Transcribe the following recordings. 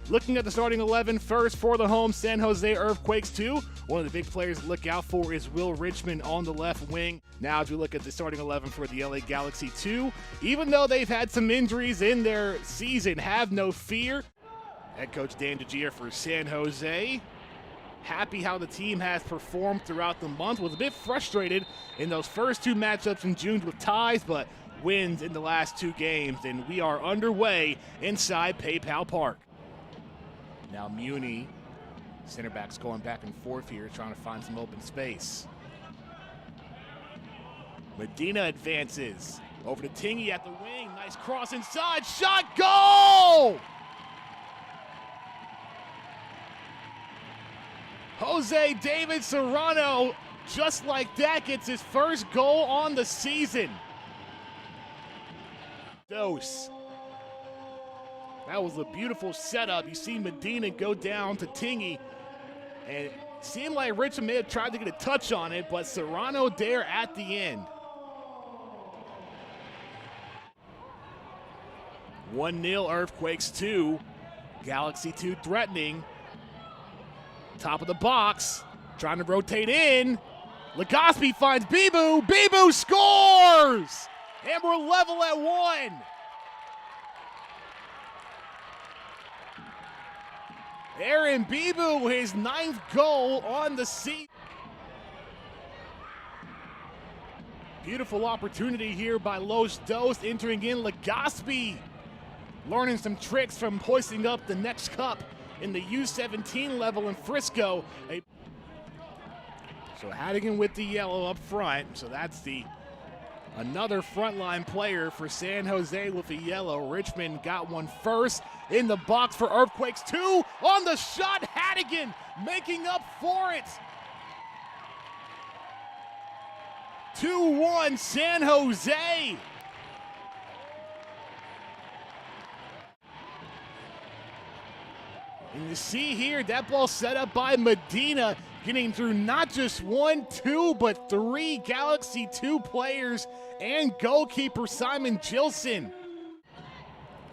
Looking at the starting 11 first for the home San Jose Earthquakes 2. One of the big players to look out for is Will Richmond on the left wing. Now as we look at the starting 11 for the LA Galaxy 2, even though they've had some injuries in their season, have no fear. Head coach Dan DeGier for San Jose. Happy how the team has performed throughout the month. Was a bit frustrated in those first two matchups in June with ties, but wins in the last two games. And we are underway inside PayPal Park. Now Muni, center backs going back and forth here, trying to find some open space. Medina advances over to Tingy at the wing. Nice cross inside, shot, goal! Jose David Serrano, just like that, gets his first goal on the season. Dose. That was a beautiful setup. You see Medina go down to Tingy, and it seemed like Richmond may have tried to get a touch on it, but Serrano there at the end. 1-0 Earthquakes 2. Galaxy 2 threatening. Top of the box, trying to rotate in. Legaspi finds Bibu. Bibu scores! And we're level at 1. Aaron Bibu, his 9th goal on the season. Beautiful opportunity here by Los Dos, entering in. Legaspi learning some tricks from hoisting up the next cup in the U17 level in Frisco. So Hadigan with the yellow up front. So that's another frontline player for San Jose with the yellow. Richmond got one first in the box for Earthquakes 2. On the shot, Hadigan making up for it. 2-1 San Jose. And you see here, that ball set up by Medina, getting through not just 1, 2, but 3 Galaxy 2 players and goalkeeper Simon Gilson.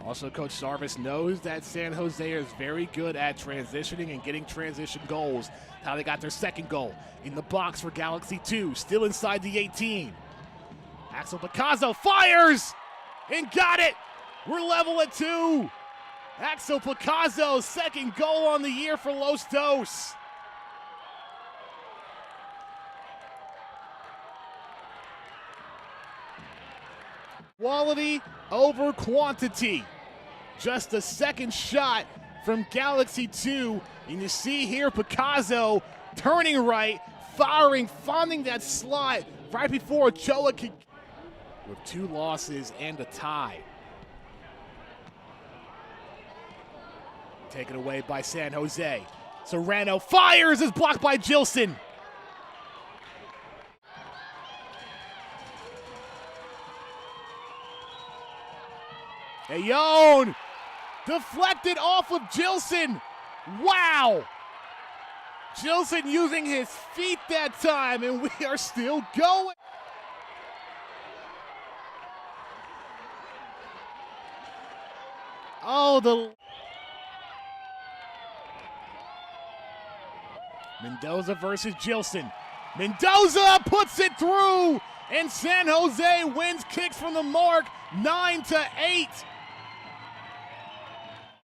Also, Coach Sarvis knows that San Jose is very good at transitioning and getting transition goals. How they got their second goal in the box for Galaxy 2, still inside the 18. Axel Picasso fires and got it. We're level at 2. Axel Picasso's second goal on the year for Los Dos. Quality over quantity. Just a second shot from Galaxy 2. And you see here Picasso turning right, firing, finding that slot right before Ochoa could. With 2 losses and a tie. Taken away by San Jose. Serrano fires, is blocked by Gilson. Ayon deflected off of Gilson. Wow. Gilson using his feet that time, and we are still going. Oh, Mendoza versus Gilson. Mendoza puts it through, and San Jose wins kicks from the mark, 9-8.